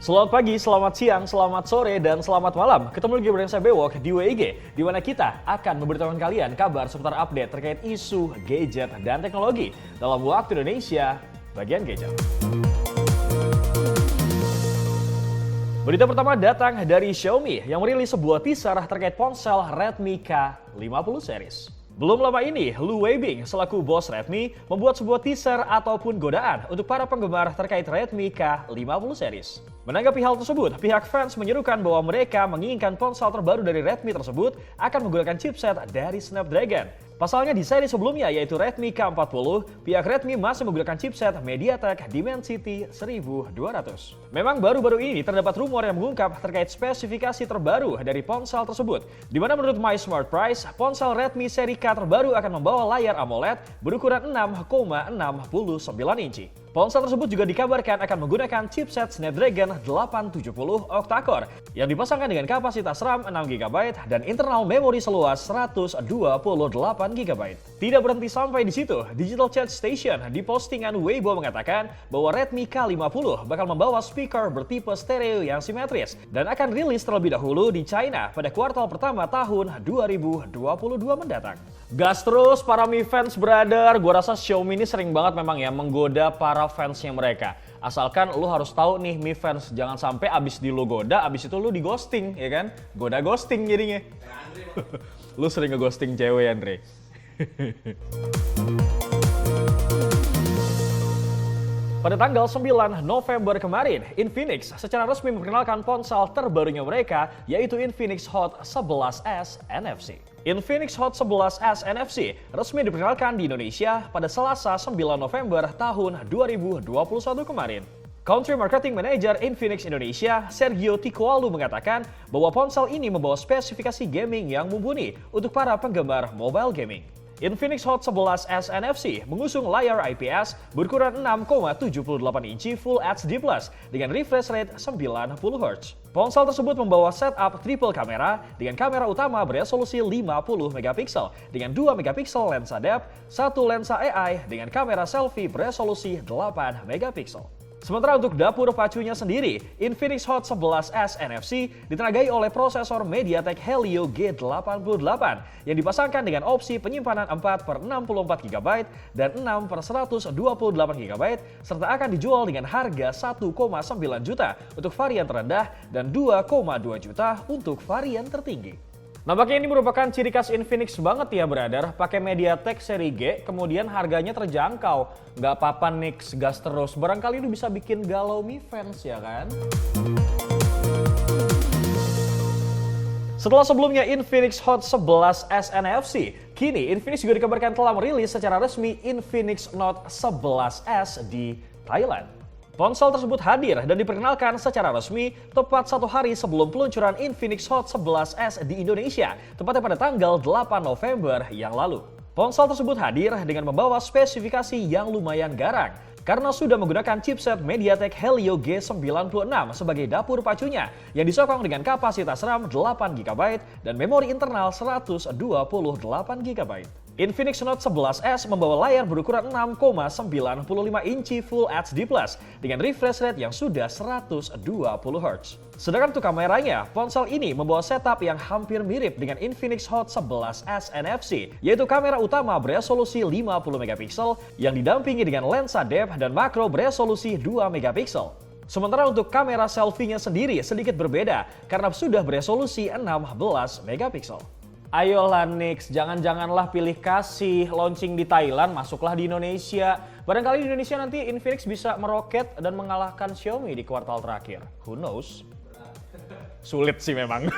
Selamat pagi, selamat siang, selamat sore, dan selamat malam. Ketemu lagi bersama saya Bewok di WIG, di mana kita akan memberitahukan kalian kabar seputar update terkait isu, gadget, dan teknologi dalam waktu Indonesia bagian gadget. Berita pertama datang dari Xiaomi yang merilis sebuah teaser terkait ponsel Redmi K50 series. Belum lama ini, Lu Weibing selaku bos Redmi membuat sebuah teaser ataupun godaan untuk para penggemar terkait Redmi K50 series. Menanggapi hal tersebut, pihak fans menyerukan bahwa mereka menginginkan ponsel terbaru dari Redmi tersebut akan menggunakan chipset dari Snapdragon. Pasalnya di seri sebelumnya yaitu Redmi K40, pihak Redmi masih menggunakan chipset MediaTek Dimensity 1200. Memang baru-baru ini terdapat rumor yang mengungkap terkait spesifikasi terbaru dari ponsel tersebut, di mana menurut My Smart Price, ponsel Redmi seri K terbaru akan membawa layar AMOLED berukuran 6,69 inci. Ponsel tersebut juga dikabarkan akan menggunakan chipset Snapdragon 870 octa-core yang dipasangkan dengan kapasitas RAM 6GB dan internal memori seluas 128GB. Tidak berhenti sampai di situ, Digital Chat Station di postingan Weibo mengatakan bahwa Redmi K50 bakal membawa speaker bertipe stereo yang simetris dan akan rilis terlebih dahulu di China pada kuartal pertama tahun 2022 mendatang. Gas terus para Mi fans brother, gua rasa Xiaomi ini sering banget memang ya menggoda para fansnya mereka. Asalkan lu harus tahu nih Mi fans, jangan sampai abis di lu goda, abis itu lu di ghosting, ya kan? Goda ghosting jadinya. Lu sering nge-ghosting cewek, Andre. Pada tanggal 9 November kemarin, Infinix secara resmi memperkenalkan ponsel terbarunya mereka, yaitu Infinix Hot 11S NFC. Infinix Hot 11S NFC resmi diperkenalkan di Indonesia pada Selasa 9 November tahun 2021 kemarin. Country Marketing Manager Infinix Indonesia, Sergio Ticoalu mengatakan bahwa ponsel ini membawa spesifikasi gaming yang mumpuni untuk para penggemar mobile gaming. Infinix Hot 11S NFC mengusung layar IPS berukuran 6,78 inci Full HD Plus dengan refresh rate 90Hz. Ponsel tersebut membawa setup triple kamera dengan kamera utama beresolusi 50MP dengan 2MP lensa depth, 1 lensa AI dengan kamera selfie beresolusi 8MP. Sementara untuk dapur pacunya sendiri, Infinix Hot 11S NFC ditenagai oleh prosesor MediaTek Helio G88 yang dipasangkan dengan opsi penyimpanan 4/64GB dan 6/128GB serta akan dijual dengan harga 1,9 juta untuk varian terendah dan 2,2 juta untuk varian tertinggi. Nampaknya ini merupakan ciri khas Infinix banget ya brother, pakai MediaTek seri G, kemudian harganya terjangkau. Nggak apa-apa Nix, gas terus, barangkali itu bisa bikin galau Mi fans ya kan? Setelah sebelumnya Infinix Hot 11S NFC, kini Infinix juga dikabarkan telah merilis secara resmi Infinix Note 11S di Thailand. Ponsel tersebut hadir dan diperkenalkan secara resmi tepat satu hari sebelum peluncuran Infinix Hot 11S di Indonesia, tepatnya pada tanggal 8 November yang lalu. Ponsel tersebut hadir dengan membawa spesifikasi yang lumayan garang, karena sudah menggunakan chipset MediaTek Helio G96 sebagai dapur pacunya yang disokong dengan kapasitas RAM 8GB dan memori internal 128GB. Infinix Note 11S membawa layar berukuran 6,95 inci Full HD Plus dengan refresh rate yang sudah 120Hz. Sedangkan untuk kameranya, ponsel ini membawa setup yang hampir mirip dengan Infinix Hot 11S NFC, yaitu kamera utama beresolusi 50MP yang didampingi dengan lensa depth dan makro beresolusi 2MP. Sementara untuk kamera selfie-nya sendiri sedikit berbeda karena sudah beresolusi 16MP. Ayolah Nix, janganlah pilih kasih, launching di Thailand, masuklah di Indonesia. Barangkali di Indonesia nanti Infinix bisa meroket dan mengalahkan Xiaomi di kuartal terakhir. Who knows? Sulit sih memang.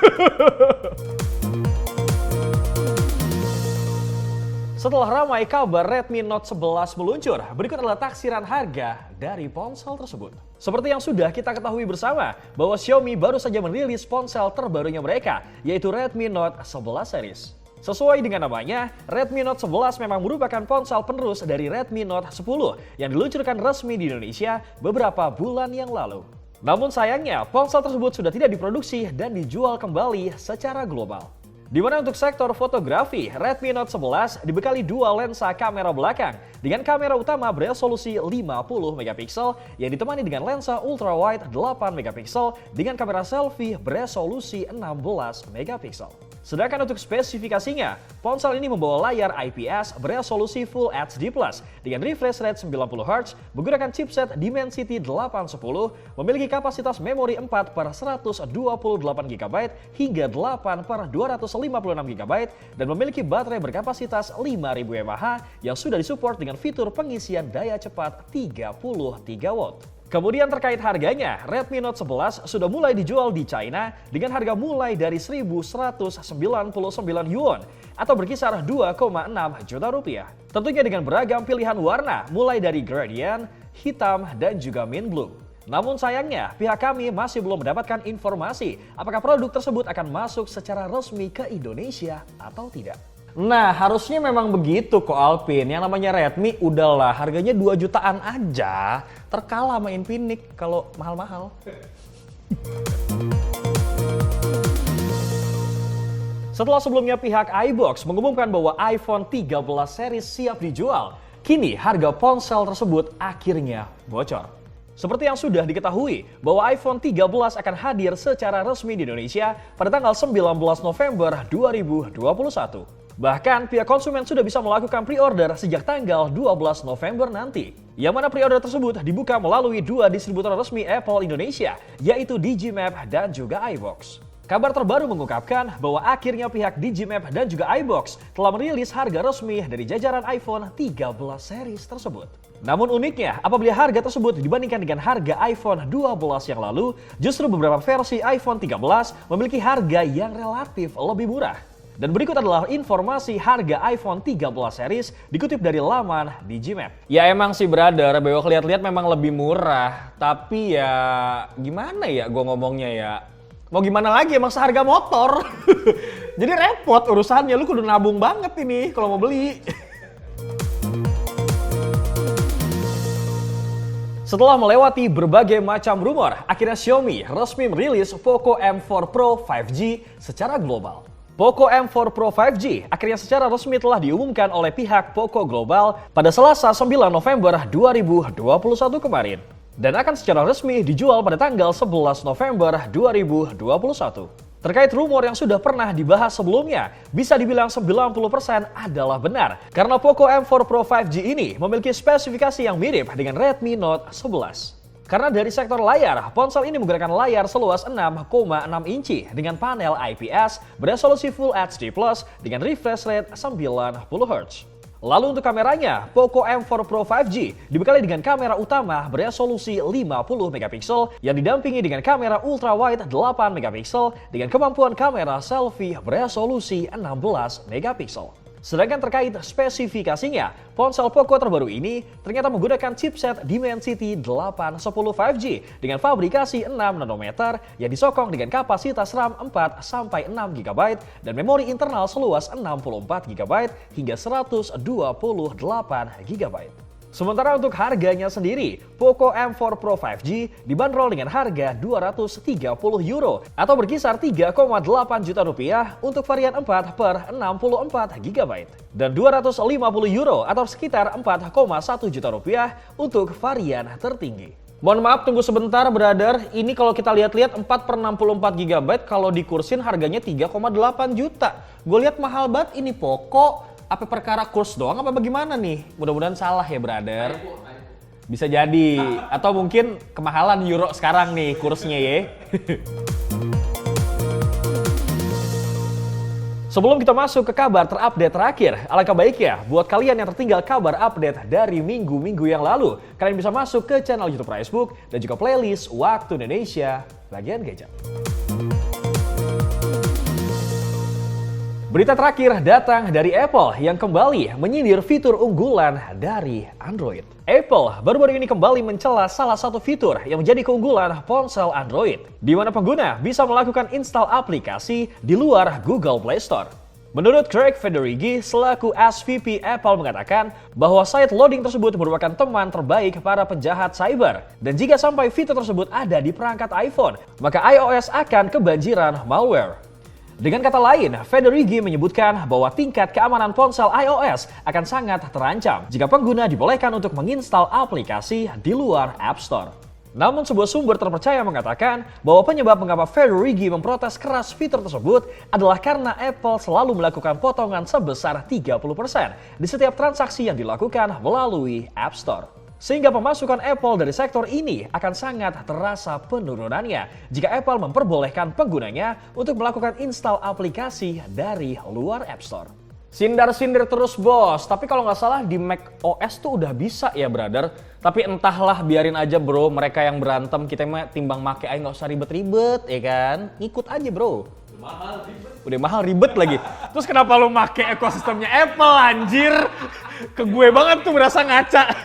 Setelah ramai kabar Redmi Note 11 meluncur, berikut adalah taksiran harga dari ponsel tersebut. Seperti yang sudah kita ketahui bersama, bahwa Xiaomi baru saja merilis ponsel terbarunya mereka, yaitu Redmi Note 11 series. Sesuai dengan namanya, Redmi Note 11 memang merupakan ponsel penerus dari Redmi Note 10 yang diluncurkan resmi di Indonesia beberapa bulan yang lalu. Namun sayangnya, ponsel tersebut sudah tidak diproduksi dan dijual kembali secara global. Di mana untuk sektor fotografi, Redmi Note 11 dibekali dua lensa kamera belakang dengan kamera utama beresolusi 50 megapiksel yang ditemani dengan lensa ultrawide 8 megapiksel dengan kamera selfie beresolusi 16 megapiksel. Sedangkan untuk spesifikasinya, ponsel ini membawa layar IPS beresolusi Full HD+, dengan refresh rate 90Hz, menggunakan chipset Dimensity 810, memiliki kapasitas memori 4/128GB hingga 8/256GB, dan memiliki baterai berkapasitas 5000 mAh yang sudah disupport dengan fitur pengisian daya cepat 33W. Kemudian terkait harganya, Redmi Note 11 sudah mulai dijual di China dengan harga mulai dari 1.199 yuan atau berkisar 2,6 juta rupiah. Tentunya dengan beragam pilihan warna mulai dari gradient, hitam, dan juga mint blue. Namun sayangnya, pihak kami masih belum mendapatkan informasi apakah produk tersebut akan masuk secara resmi ke Indonesia atau tidak. Nah, harusnya memang begitu kok Alpin. Yang namanya Redmi udahlah harganya 2 jutaan aja. Terkalah sama Infinix kalau mahal-mahal. Setelah sebelumnya pihak iBox mengumumkan bahwa iPhone 13 series siap dijual, kini harga ponsel tersebut akhirnya bocor. Seperti yang sudah diketahui bahwa iPhone 13 akan hadir secara resmi di Indonesia pada tanggal 19 November 2021. Bahkan pihak konsumen sudah bisa melakukan pre-order sejak tanggal 12 November nanti. Yang mana pre-order tersebut dibuka melalui dua distributor resmi Apple Indonesia, yaitu Digimap dan juga iBox. Kabar terbaru mengungkapkan bahwa akhirnya pihak Digimap dan juga iBox telah merilis harga resmi dari jajaran iPhone 13 series tersebut. Namun uniknya, apabila harga tersebut dibandingkan dengan harga iPhone 12 yang lalu, justru beberapa versi iPhone 13 memiliki harga yang relatif lebih murah. Dan berikut adalah informasi harga iPhone 13 series dikutip dari laman Digimap. Ya emang sih brother, bewok lihat-lihat memang lebih murah. Tapi ya gimana ya gue ngomongnya ya. Mau gimana lagi emang seharga motor. Jadi repot urusannya, lu kudu nabung banget ini kalau mau beli. Setelah melewati berbagai macam rumor, akhirnya Xiaomi resmi merilis Poco M4 Pro 5G secara global. Poco M4 Pro 5G akhirnya secara resmi telah diumumkan oleh pihak Poco Global pada Selasa 9 November 2021 kemarin. Dan akan secara resmi dijual pada tanggal 11 November 2021. Terkait rumor yang sudah pernah dibahas sebelumnya, bisa dibilang 90% adalah benar. Karena Poco M4 Pro 5G ini memiliki spesifikasi yang mirip dengan Redmi Note 11. Karena dari sektor layar, ponsel ini menggunakan layar seluas 6,6 inci dengan panel IPS beresolusi Full HD+ dengan refresh rate 90Hz. Lalu untuk kameranya, Poco M4 Pro 5G dibekali dengan kamera utama beresolusi 50 megapiksel yang didampingi dengan kamera ultrawide 8 megapiksel dengan kemampuan kamera selfie beresolusi 16 megapiksel. Sedangkan terkait spesifikasinya, ponsel Poco terbaru ini ternyata menggunakan chipset Dimensity 810 5G dengan fabrikasi 6 nanometer yang disokong dengan kapasitas RAM 4-6 GB dan memori internal seluas 64 GB hingga 128 GB. Sementara untuk harganya sendiri, Poco M4 Pro 5G dibanderol dengan harga 230 euro atau berkisar 3,8 juta rupiah untuk varian 4/64 GB dan 250 euro atau sekitar 4,1 juta rupiah untuk varian tertinggi. Mohon maaf tunggu sebentar brother, ini kalau kita lihat-lihat 4/64 GB kalau dikursin harganya 3,8 juta. Gue lihat mahal banget ini Poco. Apa perkara kurs doang apa bagaimana nih? Mudah-mudahan salah ya brother. Bisa jadi. Atau mungkin kemahalan euro sekarang nih kursnya ya. Sebelum kita masuk ke kabar terupdate terakhir, alangkah baiknya buat kalian yang tertinggal kabar update dari minggu-minggu yang lalu, kalian bisa masuk ke channel YouTube Ricebook dan juga playlist Waktu Indonesia bagian gadget. Berita terakhir datang dari Apple yang kembali menyindir fitur unggulan dari Android. Apple baru-baru ini kembali mencela salah satu fitur yang menjadi keunggulan ponsel Android, di mana pengguna bisa melakukan install aplikasi di luar Google Play Store. Menurut Craig Federighi selaku SVP Apple mengatakan bahwa site loading tersebut merupakan teman terbaik para penjahat cyber. Dan jika sampai fitur tersebut ada di perangkat iPhone, maka iOS akan kebanjiran malware. Dengan kata lain, Federighi menyebutkan bahwa tingkat keamanan ponsel iOS akan sangat terancam jika pengguna dibolehkan untuk menginstal aplikasi di luar App Store. Namun sebuah sumber terpercaya mengatakan bahwa penyebab mengapa Federighi memprotes keras fitur tersebut adalah karena Apple selalu melakukan potongan sebesar 30% di setiap transaksi yang dilakukan melalui App Store. Sehingga pemasukan Apple dari sektor ini akan sangat terasa penurunannya jika Apple memperbolehkan penggunanya untuk melakukan install aplikasi dari luar App Store. Sindar-sindir terus bos, tapi kalau nggak salah di Mac OS tuh udah bisa ya brother. Tapi entahlah, biarin aja bro, mereka yang berantem, kita mah timbang make aja nggak usah ribet-ribet ya kan. Ngikut aja bro. Udah mahal ribet lagi. Terus kenapa lu make ekosistemnya Apple anjir? Ke gue banget tuh berasa ngaca.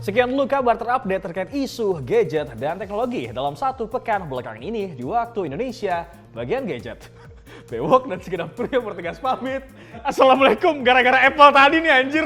Sekian dulu kabar terupdate terkait isu, gadget, dan teknologi dalam satu pekan belakangan ini di waktu Indonesia bagian gadget. Bewok dan segenap pria bertegas pamit. Assalamualaikum, gara-gara Apple tadi nih anjir.